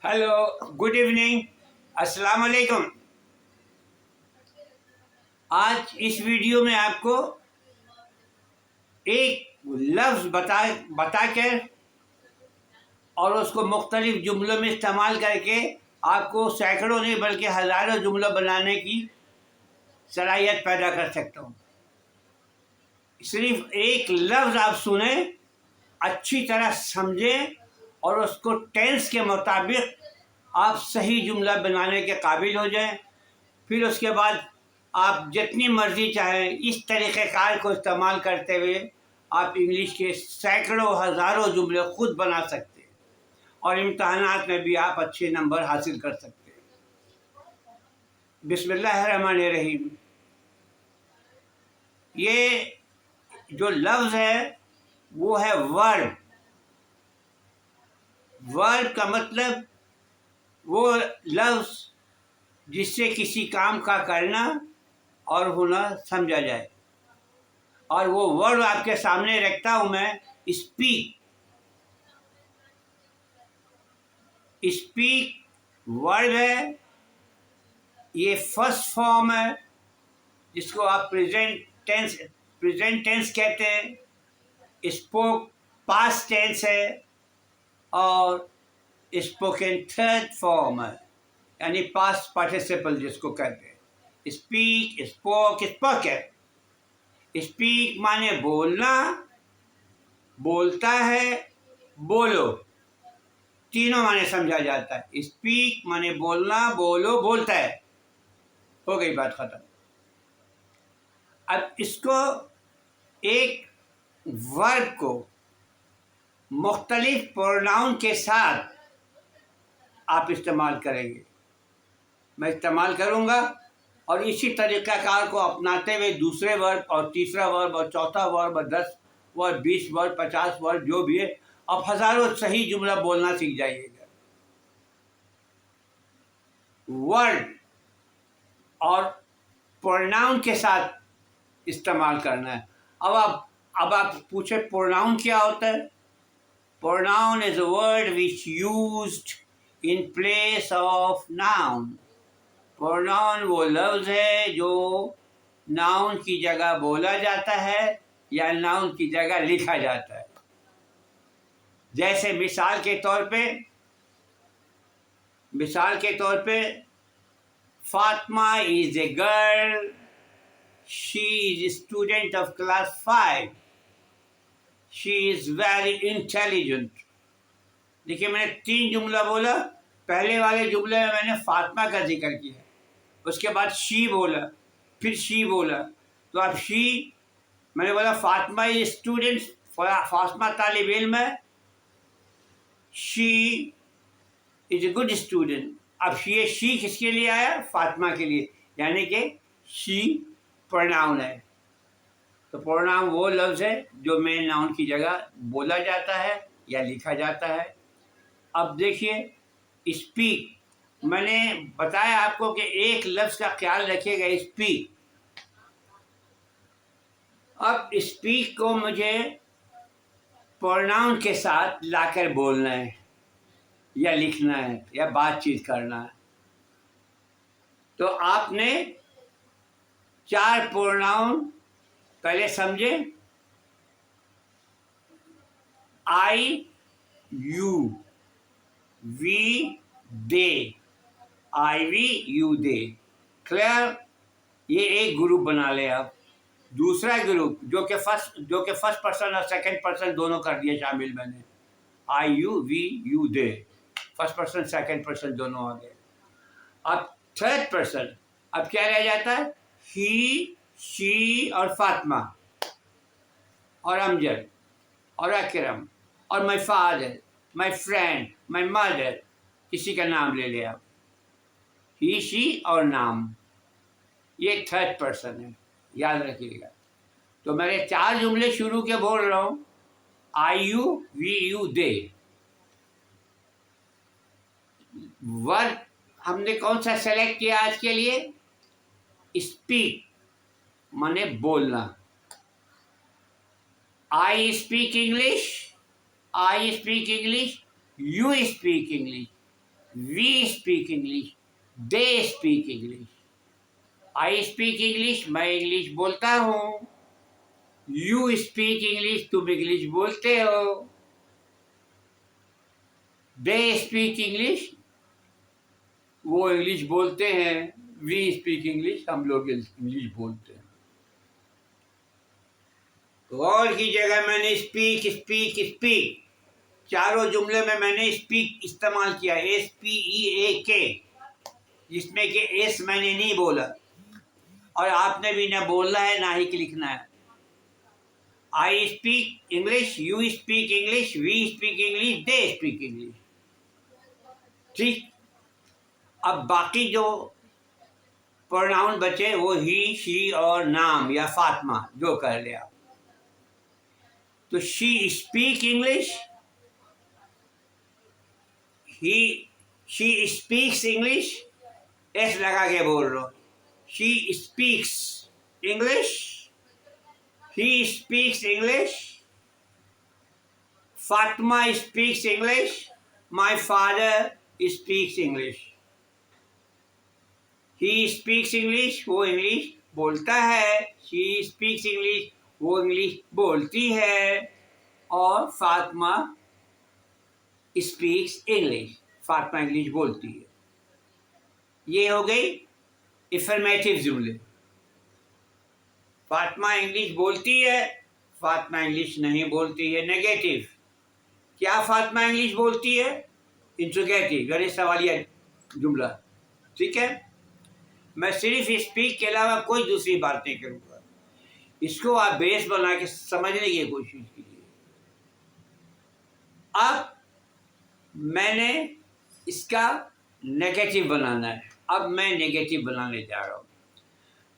Hello, good evening, अस्सलाम वालेकुम। आज इस वीडियो में आपको एक लफ्ज़ बता कर और उसको मुख्तलिफ जुमलों में इस्तेमाल करके आपको सैकड़ों नहीं बल्कि हज़ारों जुमलों बनाने की सलाहियत पैदा कर सकता हूँ। सिर्फ एक लफ्ज़ आप सुने, अच्छी तरह समझें और उसको टेंस के मुताबिक आप सही जुमला बनाने के काबिल हो जाएं। फिर उसके बाद आप जितनी मर्ज़ी चाहें इस तरीक़ेकार को इस्तेमाल करते हुए आप इंग्लिश के सैकड़ों हज़ारों जुमले खुद बना सकते हैं और इम्तहानात में भी आप अच्छे नंबर हासिल कर सकते हैं। बिस्मिल्लाहिर्रहमानिर्रहीम। ये जो लफ्ज़ है वो है वर्ब। वर्ब का मतलब वो लफ्ज़ जिससे किसी काम का करना और होना समझा जाए। और वो वर्ड आपके सामने रखता हूँ मैं, स्पीक। स्पीक वर्ड है, ये फर्स्ट फॉर्म है जिसको आप प्रेजेंट टेंस कहते हैं। स्पोक पास्ट टेंस है और स्पोकन थर्ड फॉर्म है, यानी पास्ट पार्टिसिपल जिसको कहते हैं। Speak, spoke, spoken. स्पीक माने बोलना, बोलता है, बोलो, तीनों माने समझा जाता है। स्पीक माने बोलना, बोलो, बोलता है। हो गई बात खत्म। अब इसको एक वर्ब को मुख्तलिफ प्रोनाउन के साथ आप इस्तेमाल करेंगे। मैं इस्तेमाल करूँगा और इसी तरीक़ाकार को अपनाते हुए दूसरे वर्ब और तीसरा वर्ब और चौथा वर्ब और 10 वर्ब, 20 वर्ब, 50 वर्ब, जो भी है, आप हज़ारों सही जुमला बोलना सीख जाइएगा। वर्ड और प्रोनाउन के साथ इस्तेमाल करना है। अब आप पूछे प्रोनाउन क्या होता है? Pronoun is a word which used in place of noun. Pronoun वो लफ्ज़ है जो नाउन की जगह बोला जाता है या नाउन की जगह लिखा जाता है। जैसे मिसाल के तौर पे Fatima is a girl, she is student of class 5, she is very intelligent. देखिए, मैंने 3 जुमला बोला। पहले वाले जुमले में मैंने फातिमा का जिक्र किया, उसके बाद शी बोला, फिर शी बोला। तो अब शी, मैंने बोला फातिमा इज स्टूडेंट, फातिमा तालिब इल्म है, she is a good student. अब शी किसके लिए आया? फातिमा के लिए, यानी कि शी प्रोनाउन है। तो प्रोनाउन वो लफ्ज़ है जो मेन नाउन की जगह बोला जाता है या लिखा जाता है। अब देखिए, स्पीक, मैंने बताया आपको कि एक लफ्ज़ का ख्याल रखिएगा, स्पीक। अब स्पीक को मुझे प्रोनाउन के साथ लाकर बोलना है या लिखना है या बातचीत करना है। तो आपने 4 प्रोनाउन पहले समझे। I, you, we, they. I, we, you, they. Clear? ये एक ग्रुप बना ले आप। दूसरा ग्रुप जो कि फर्स्ट पर्सन और सेकंड पर्सन दोनों कर दिए शामिल मैंने। I, you, we, you, they. First person, second person दोनों आ गए। अब थर्ड पर्सन, अब क्या रह जाता है? ही, शी और फातिमा और अमजद और अकरम और my father, my friend, my mother. किसी का नाम ले ले आप, ही, शी और नाम, ये थर्ड पर्सन है, याद रखिएगा। तो मैंने 4 जुमले शुरू के बोल रहा हूँ। I, you, we, you, they. Verb हमने कौन सा सेलेक्ट किया आज के लिए? स्पीक माने बोलना। I speak English, I speak English, you speak English. We speak English, they speak English. I speak English, मैं इंग्लिश बोलता हूँ। यू स्पीक इंग्लिश, तुम इंग्लिश बोलते हो। दे स्पीक इंग्लिश, वो इंग्लिश बोलते हैं। वी स्पीक इंग्लिश, हम लोग इंग्लिश बोलते हैं। तो और की जगह मैंने स्पीक स्पीक स्पीक, चारों जुमले में मैंने स्पीक इस्तेमाल किया, SPEAK, जिसमें कि एस मैंने नहीं बोला और आपने भी ना बोलना है ना ही लिखना है। I speak English, you speak English, we speak English, they speak English. ठीक, अब बाकी जो प्रोनाउन बचे वो ही, शी और नाम या फातिमा, जो कर ले आप। तो she speak English, he she speaks English, S लगा के बोल रहा हूँ। She speaks English, he speaks English, Fatima speaks English, my father speaks English. He speaks English, वो इंग्लिश बोलता है। शी स्पीक्स इंग्लिश, वो इंग्लिश बोलती है। और Fatima speaks English, Fatima English बोलती है। ये हो गई इफर्मेटिव जुमले। फातिमा इंग्लिश बोलती है, फातिमा इंग्लिश नहीं बोलती है। नेगेटिव, क्या फातिमा इंग्लिश बोलती है? इंट्रोगेटिव यानी सवालिया जुमला। ठीक है, मैं सिर्फ स्पीक के अलावा कोई दूसरी बात नहीं करूंगा। इसको आप बेस बना के समझने की कोशिश कीजिए। अब मैंने इसका नेगेटिव बनाना है। अब मैं नेगेटिव बनाने जा रहा हूं।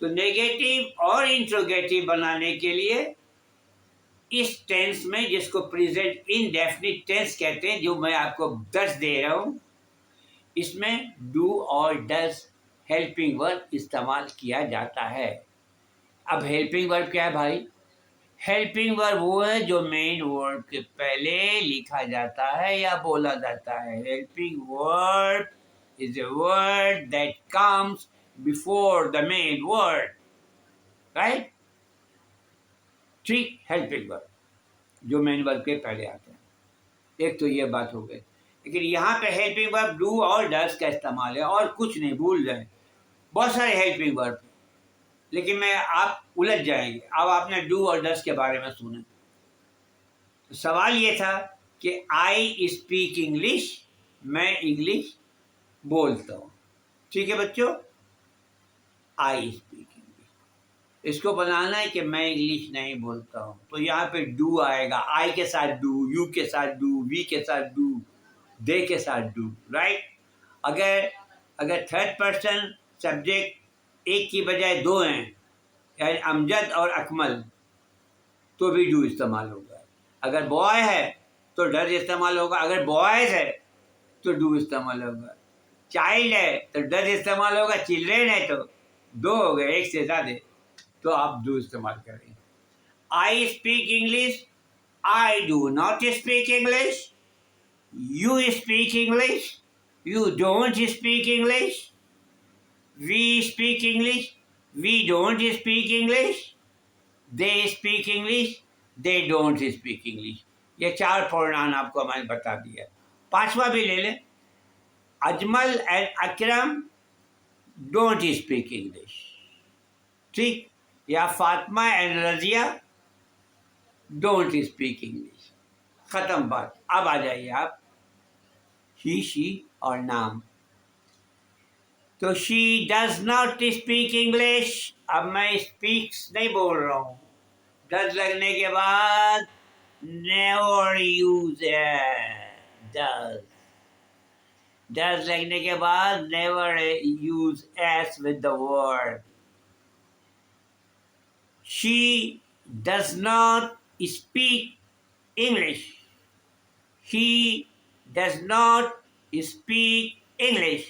तो नेगेटिव और इंट्रोगेटिव बनाने के लिए इस टेंस में, जिसको प्रेजेंट इनडेफिनिट टेंस कहते हैं, जो मैं आपको दर्ज दे रहा हूं, इसमें डू और डज हेल्पिंग वर्ब इस्तेमाल किया जाता है। अब हेल्पिंग वर्ब क्या है भाई? हेल्पिंग वर्ब वो है जो मेन वर्ड के पहले लिखा जाता है या बोला जाता है। Helping verb is a word that comes before the main word, right? ठीक, हेल्पिंग वर्ब जो मेन वर्ब के पहले आते हैं। एक तो ये बात हो गई। लेकिन यहाँ पे हेल्पिंग वर्ब डू और डज का इस्तेमाल है, और कुछ नहीं, भूल जाए। बहुत सारे हेल्पिंग वर्ब, लेकिन मैं आप उलझ जाएंगे। अब आपने डू और डज के बारे में सुना, तो सवाल ये था कि आई स्पीक इंग्लिश, मैं इंग्लिश बोलता हूँ। ठीक है बच्चों, आई स्पीक इंग्लिश। इसको बनाना है कि मैं इंग्लिश नहीं बोलता हूँ, तो यहाँ पे डू आएगा। आई के साथ डू, यू के साथ डू, वी के साथ डू, दे के साथ डू, राइट? अगर अगर थर्ड पर्सन सब्जेक्ट एक की बजाय दो हैं, यानी अमजद और अकमल, तो भी डू इस्तेमाल होगा। अगर बॉय है तो डज इस्तेमाल होगा। अगर बॉयज है तो डू इस्तेमाल होगा। चाइल्ड है तो डज इस्तेमाल होगा। चिल्ड्रेन है तो दो हो गए, एक से ज्यादा, तो आप डू इस्तेमाल करें। I speak English, I do not speak English. You speak English, you don't speak English. We speak English, we don't speak English. They speak English, they don't speak English. ये चार प्रोनाउन आपको मैंने बता दिया। पांचवा भी ले लें। Ajmal and Akram don't speak English, ठीक? या Fatima and Razia don't speak English. खत्म बात। अब आ जाइए आप ही, शी और नाम। तो she does not speak English. अब मैं स्पीक्स नहीं बोल रहा हूं। डज लगने के बाद नेवर यूज डज। डज लगने के बाद never use S with the word. She does not speak English, he does not speak English.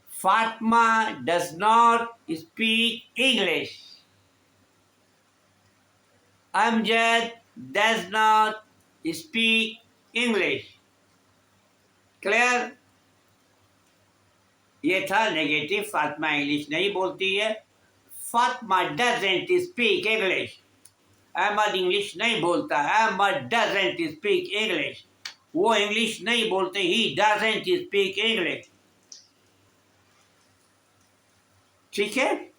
Fatma does not speak English. Amjad does not speak English. क्लियर? ये था negative. Fatima English नहीं बोलती है। Fatima doesn't speak English. Ahmed English नहीं बोलता। Ahmed doesn't speak English. वो English नहीं बोलते। He doesn't speak English. ठीक है,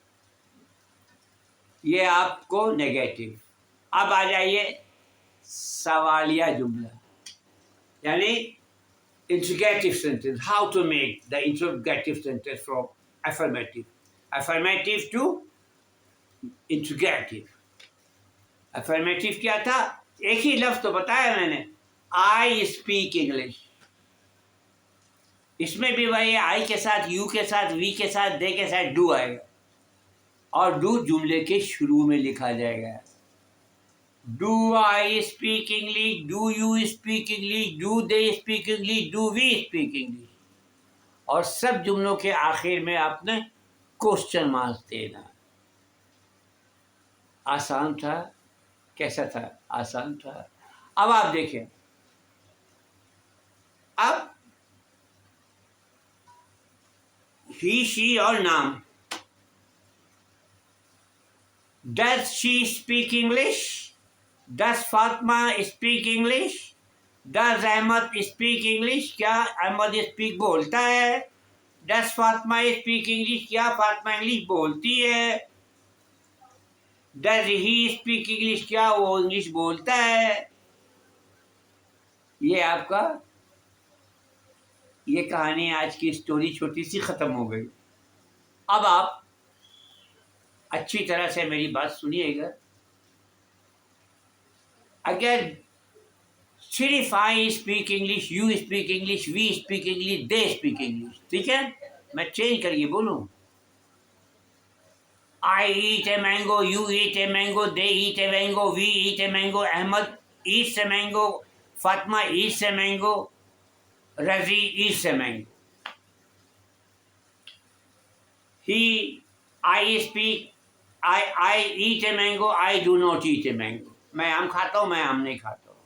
ये आपको नेगेटिव। अब आ जाइए सवालिया जुमला, यानी interrogative sentence. How to make the interrogative sentence from affirmative to interrogative. affirmative क्या था? एक ही लफ्ज तो बताया मैंने, I speak English। इसमें भी वही आई के साथ, यू के साथ, वी के साथ, दे के साथ डू आएगा, और डू जुमले के शुरू में लिखा जाएगा। Do I speak English? Do you speak English? Do they speak English? Do we speak English? और सब जुमलों के आखिर में आपने क्वेश्चन मार्क देना। आसान था? कैसा था? आसान था। अब आप देखें, अब ही, शी और नाम। Does she speak English? Does Fatma speak English? Does Ahmad speak English? क्या अहमद स्पीक बोलता है? Does Fatma speak English? क्या फातिमा इंग्लिश बोलती है? Does he speak English? क्या वो इंग्लिश बोलता है? ये आपका, ये कहानी, आज की स्टोरी छोटी सी खत्म हो गई। अब आप अच्छी तरह से मेरी बात सुनिएगा। अगर सिर्फ I speak English, you speak English, we speak English, they speak English, ठीक है, मैं चेंज करके बोलूं, I eat a mango, you eat a mango, they eat a mango, we eat a mango, Ahmed eats a mango, Fatima eats a mango, Razi eats a mango. He, I speak, I eat a mango, I do not eat a mango. मैं आम खाता हूँ, मैं आम नहीं खाता हूँ।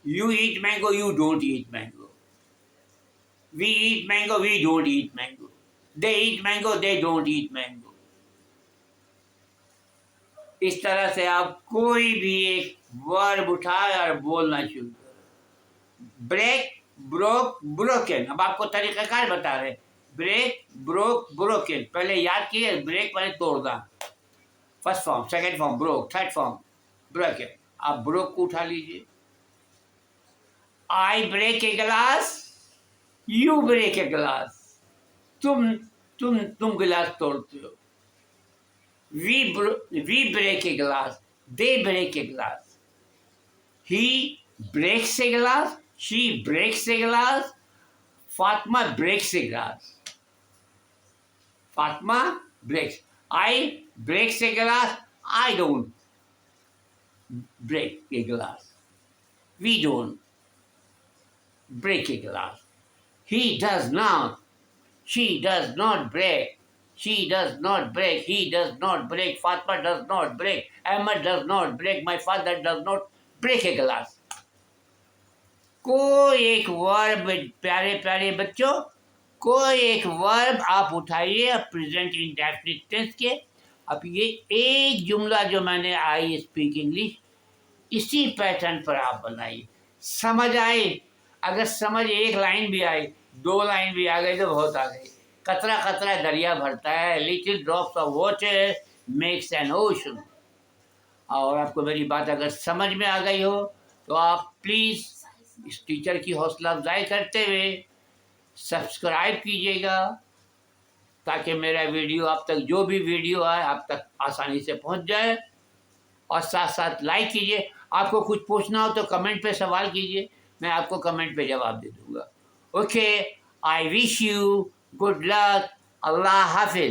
You eat mango, you don't eat mango. We eat mango, we don't eat mango. They eat mango, they don't eat mango. इस तरह से आप कोई भी एक वर्ब उठाए और बोलना शुरू करो। Break, broke, broken. अब आपको तरीकाकार बता रहे, ब्रेक, ब्रोक, ब्रोकन। पहले याद किए, ब्रेक पहले तोड़ना, first form, second form broke, third form broken. आप ब्रोक को उठा लीजिए। आई ब्रेक ए गिलास, यू ब्रेक ए गिलास। तुम गिलास तोड़ते हो। वी ब्रेक ए गिलास, दे ब्रेक ए गिलास। ही ब्रेक्स ए गिलास, शी ब्रेक्स ए गिलास, फातिमा ब्रेक्स ए गिलास। फातिमा ब्रेक्स। आई ब्रेक्स ए गिलास, I don't break a glass. We don't break a glass. He does not. She does not break. She does not break. He does not break. Fatima does not break. Ahmad does not break. My father does not break a glass. कोई एक verb, प्यारे प्यारे बच्चों, कोई एक verb आप उठाइए present indefinite tense के। अब ये एक जुमला जो मैंने, आई स्पीक इंग्लिश, इसी पैटर्न पर आप बनाइए। समझ आए? अगर समझ एक लाइन भी आई, दो लाइन भी आ गई तो बहुत आ गई। कतरा कतरा दरिया भरता है, little drops of water makes an ocean. और आपको मेरी बात अगर समझ में आ गई हो तो आप प्लीज़ इस टीचर की हौसला अफजाई करते हुए सब्सक्राइब कीजिएगा, ताकि मेरा वीडियो आप तक, जो भी वीडियो आए आप तक आसानी से पहुंच जाए। और साथ साथ लाइक कीजिए। आपको कुछ पूछना हो तो कमेंट पे सवाल कीजिए, मैं आपको कमेंट पे जवाब दे दूंगा। Okay, I wish you good luck. Allah Hafiz.